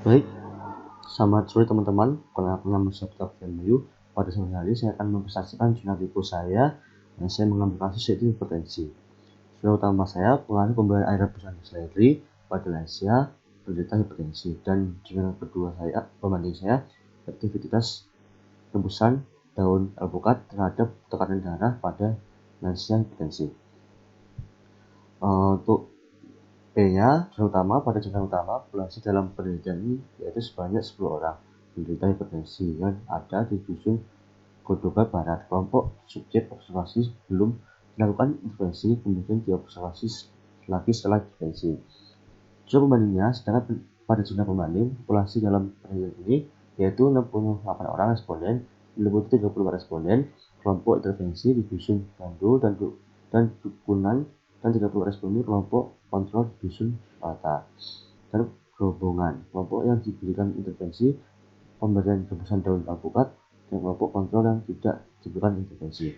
Baik, selamat sore teman-teman. Perkenalkan nama saya Bayu. Pada sore hari saya akan mempresentasikan jurnal tipu saya dan saya mengambil kasus yaitu hipertensi. Jurnal utama saya pengaruh pemberian air rebusan seledri pada lansia penderita hipertensi, dan jurnal kedua saya pembanding saya aktivitas rebusan daun alpukat terhadap tekanan darah pada lansia hipertensi. Untuk P-nya, pada jurnal utama populasi dalam penelitian ini yaitu sebanyak 10 orang penderita hipertensi yang ada di dusun Cordoba Barat. Kelompok subjek observasi belum dilakukan intervensi, kemudian diobservasi lagi setelah intervensi. Jurnal pembandingnya, sedangkan pada jurnal pembanding populasi dalam penelitian ini yaitu 68 orang responden, meliputi 30 responden kelompok intervensi di dusun Gandul dan Dukunan, dan 30 responden kelompok kontrol di dusun Rata dan Gerobongan. Kelompok yang diberikan intervensi pemberian rebusan daun alpukat dan kelompok kontrol yang tidak diberikan intervensi.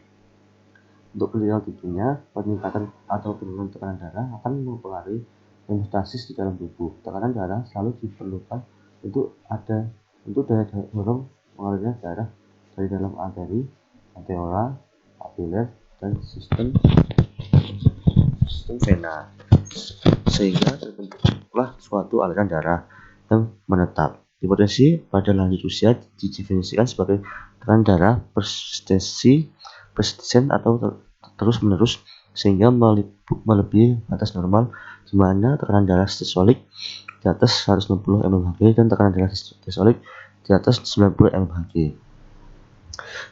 Untuk penelitian tentunya, peningkatan atau penurunan tekanan darah akan mempengaruhi hemostasis di dalam tubuh. Tekanan darah selalu diperlukan untuk daya dorong mengalirnya darah dari dalam arteri, arteriola, kapiler, dan sistem vena, sehingga terbentuklah suatu aliran darah yang menetap. Hipertensi pada lanjut usia didefinisikan sebagai tekanan darah persisten atau terus-menerus sehingga melebihi batas normal, di mana tekanan darah sistolik di atas 160 mmHg dan tekanan darah diastolik di atas 90 mmHg.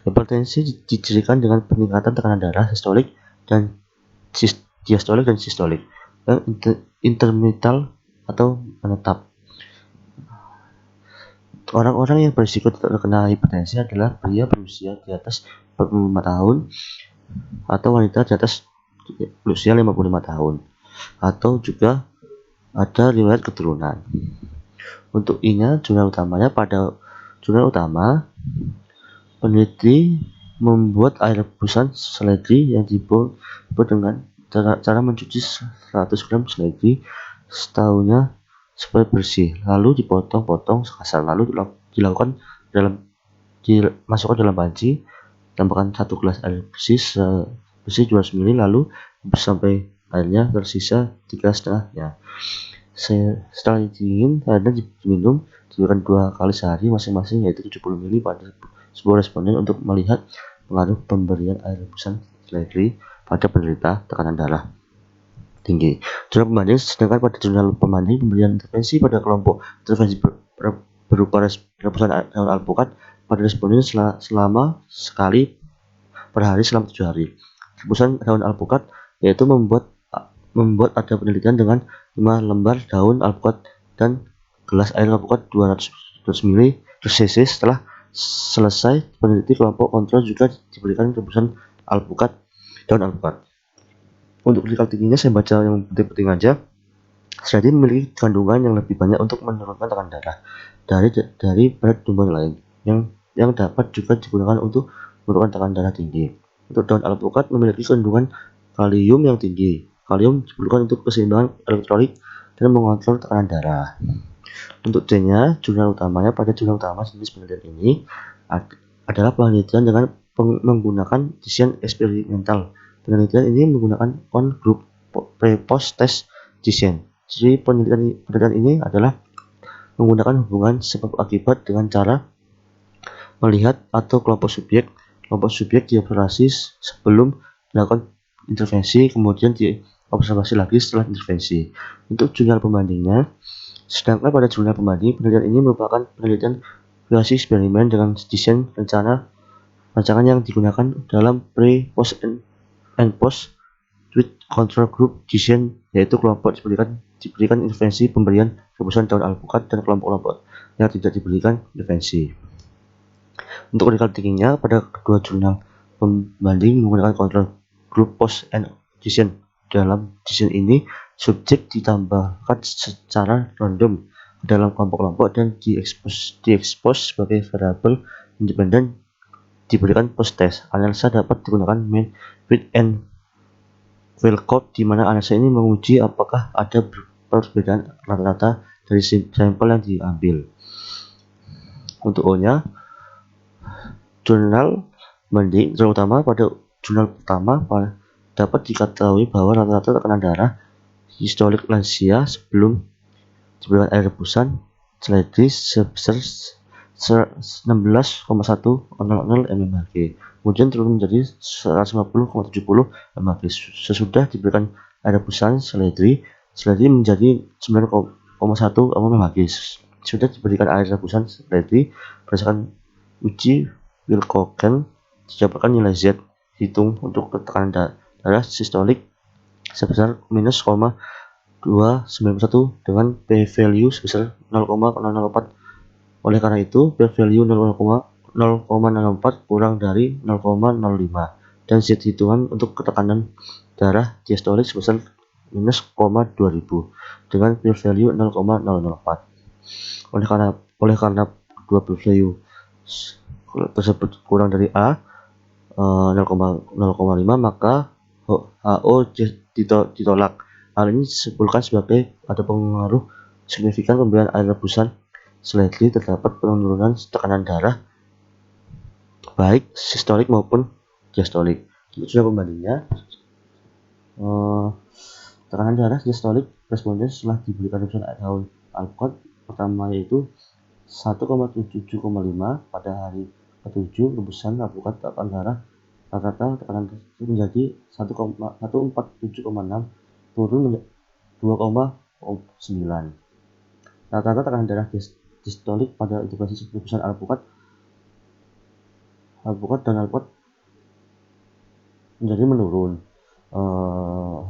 Hipertensi dicirikan dengan peningkatan tekanan darah sistolik dan diastolik dan sistolik yang intermittent atau menetap. Orang-orang yang berisiko terkena hipertensi adalah pria berusia di atas 45 tahun atau wanita di atas berusia 55 tahun, atau juga ada riwayat keturunan. Untuk I-nya, jurnal utamanya, pada jurnal utama peneliti membuat air rebusan seledri yang dibuat dengan cara mencuci 100 gram seledri setahunya supaya bersih, lalu dipotong-potong sekasar, lalu dimasukkan dalam panci, tambahkan 1 gelas air bersih 200 ml, lalu sampai airnya tersisa 3,5-nya. Setelah dingin, airnya diminum, diberikan 2 kali sehari masing-masing, yaitu 70 ml pada sebuah responden untuk melihat pengaruh pemberian air rebusan seledri pada penderita tekanan darah tinggi. Jurnal pembanding, sedangkan pada jurnal pembanding pemberian intervensi pada kelompok intervensi berupa rebusan daun alpukat pada responden selama sekali per hari selama 7 hari. Rebusan daun alpukat yaitu membuat ada penelitian dengan 5 lembar daun alpukat dan gelas air alpukat 200 ml per cc. Setelah selesai, peneliti kelompok kontrol juga diberikan rebusan daun alpukat. Untuk kritikal tingginya saya baca yang penting-penting aja. Seledri memiliki kandungan yang lebih banyak untuk menurunkan tekanan darah dari berat tumbuhan lain yang dapat juga digunakan untuk menurunkan tekanan darah tinggi. Untuk daun alpukat memiliki kandungan kalium yang tinggi. Kalium diperlukan untuk keseimbangan elektrolit dan mengontrol tekanan darah. Untuk C-nya, jurnal utamanya, pada jurnal utama jenis penelitian ini adalah penelitian dengan menggunakan desain eksperimental. Penelitian ini menggunakan on-group pre-post test design. Jadi penelitian ini adalah menggunakan hubungan sebab akibat dengan cara melihat atau kelompok subjek diobservasi sebelum melakukan intervensi, kemudian diobservasi lagi setelah intervensi. Untuk jurnal pembandingnya, sedangkan pada jurnal pembanding penelitian ini merupakan penelitian variasi eksperimen dengan desain rancangan yang digunakan dalam pre, post, and post with control group design, yaitu kelompok diberikan intervensi pemberian rebusan daun alpukat dan kelompok-kelompok yang tidak diberikan intervensi. Untuk critical thinkingnya, pada kedua jurnal pembanding menggunakan control group post and design. Dalam desain ini, subjek ditambahkan secara random ke dalam kelompok-kelompok dan diekspos sebagai variabel independen diberikan post test. Analisa dapat digunakan mean, fit, and Wilcott, di mana analisa ini menguji apakah ada perbedaan rata-rata dari sampel yang diambil. Untuk O-nya, jurnal mending terutama pada jurnal pertama dapat diketahui bahwa rata-rata tekanan darah sistolik lansia sebelum diberikan air rebusan seledri sebesar 16,100 mmHg, kemudian turun menjadi 150,70 mmHg sesudah diberikan air rebusan seledri menjadi 9,1 mmHg sudah diberikan air rebusan seledri. Berdasarkan uji Wilcoxon didapatkan nilai Z hitung untuk tekanan darah sistolik sebesar -291 dengan p-value sebesar 0,004. Oleh karena itu, p-value 0,004 kurang dari 0,05 dan Z hitungan untuk tekanan darah diastolik sebesar -2000 dengan p-value 0,004. Oleh karena kedua p-value tersebut kurang dari A 0,05, maka HO ditolak. Hal ini disimpulkan sebagai ada pengaruh signifikan pemberian air rebusan seledri terdapat penurunan tekanan darah baik sistolik maupun diastolik. Itu sudah pembandingnya. Tekanan darah diastolik responden setelah diberikan rebusan air alkohol pertama yaitu 1,75 pada hari ke-7 rebusan alpukat tekanan darah rata-rata tekanan tersebut menjadi 147,6 turun menjadi 2,9. Rata-rata tekanan darah diastolik pada integrasi rebusan alpukat dan alpukat menjadi menurun.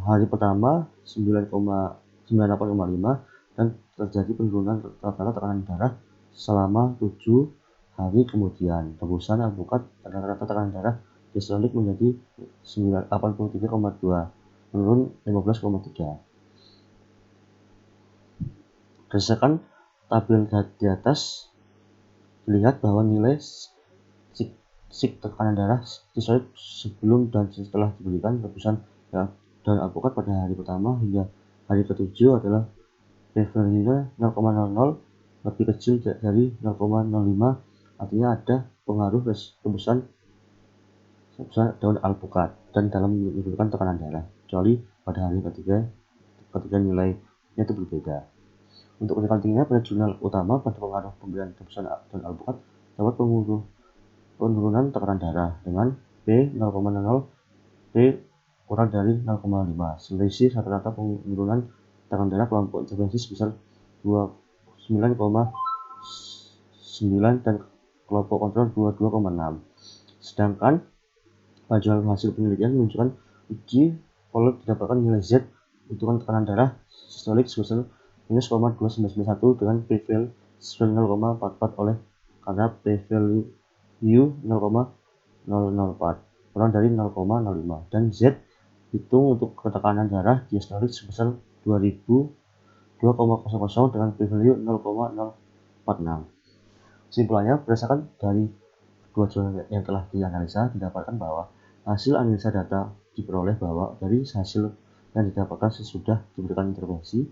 Hari pertama 98,5 dan terjadi penurunan rata-rata tekanan darah selama 7 hari kemudian. Rebusan alpukat rata-rata tekanan darah diastolik menjadi 83,2 menurun 15,3. Berdasarkan tabel di atas dilihat bahwa nilai sik tekanan darah diastolik sebelum dan setelah diberikan rebusan dan alpukat pada hari pertama hingga hari ke-7 adalah p-value 0,00 lebih kecil dari 0,05, artinya ada pengaruh rebusan daun alpukat dan dalam menurunkan tekanan darah, kecuali pada hari ketiga nilainya itu berbeda. Untuk keterangan tingginya pada jurnal utama pada pengaruh pemberian rebusan daun alpukat dapat penurunan tekanan darah dengan P 0,00 P kurang dari 0,5. Selisih rata-rata penurunan tekanan darah kelompok intervensi sebesar 29,9 dan kelompok kontrol 22,6. Sedangkan hasil penelitian menunjukkan uji follow didapatkan nilai Z hitungan tekanan darah sistolik sebesar -0,2991 dengan p-value 0,44 oleh karena p-value 0,004 kurang dari 0,05 dan Z hitung untuk tekanan darah diastolik sebesar 2,00 dengan p-value 0,046. Kesimpulannya, berdasarkan dari dua jurnal yang telah dianalisa didapatkan bahwa hasil analisa data diperoleh bahwa dari hasil yang didapatkan sesudah diberikan intervensi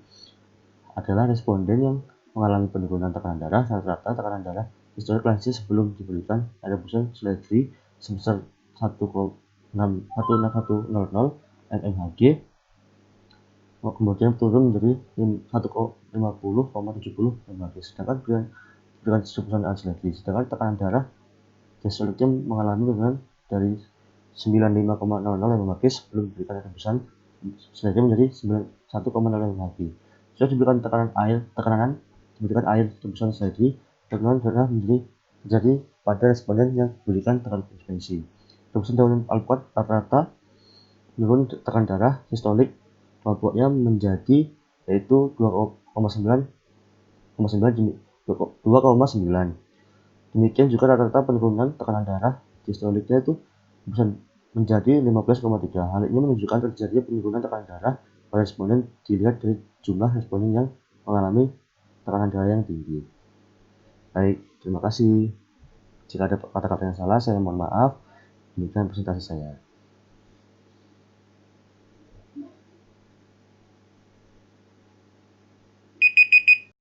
adalah responden yang mengalami penurunan tekanan darah rata-rata tekanan darah sistolik lansia sebelum diberikan air rebusan seledri sebesar 1,100 mmHg kemudian turun menjadi 150,70 mmHg sedangkan berikan rebusan air seledri. Sedangkan tekanan darah diastoliknya mengalami penurunan dari 95,00 mmHg sebelum diberikan rebusan seledri menjadi 1,0 mmHg. Sudah diberikan diberikan air rebusan seledri, tekanan darah terjadi pada responden yang diberikan tekanan intervensi. Rebusan daun alpukat rata-rata menurun tekanan darah sistolik kelompoknya menjadi yaitu 2,9. Demikian juga rata-rata penurunan tekanan darah diastoliknya itu bisa menjadi 15,3. Hal ini menunjukkan terjadinya penurunan tekanan darah pada responden dilihat dari jumlah responden yang mengalami tekanan darah yang tinggi. Baik, terima kasih. Jika ada kata-kata yang salah, saya mohon maaf. Demikian presentasi saya.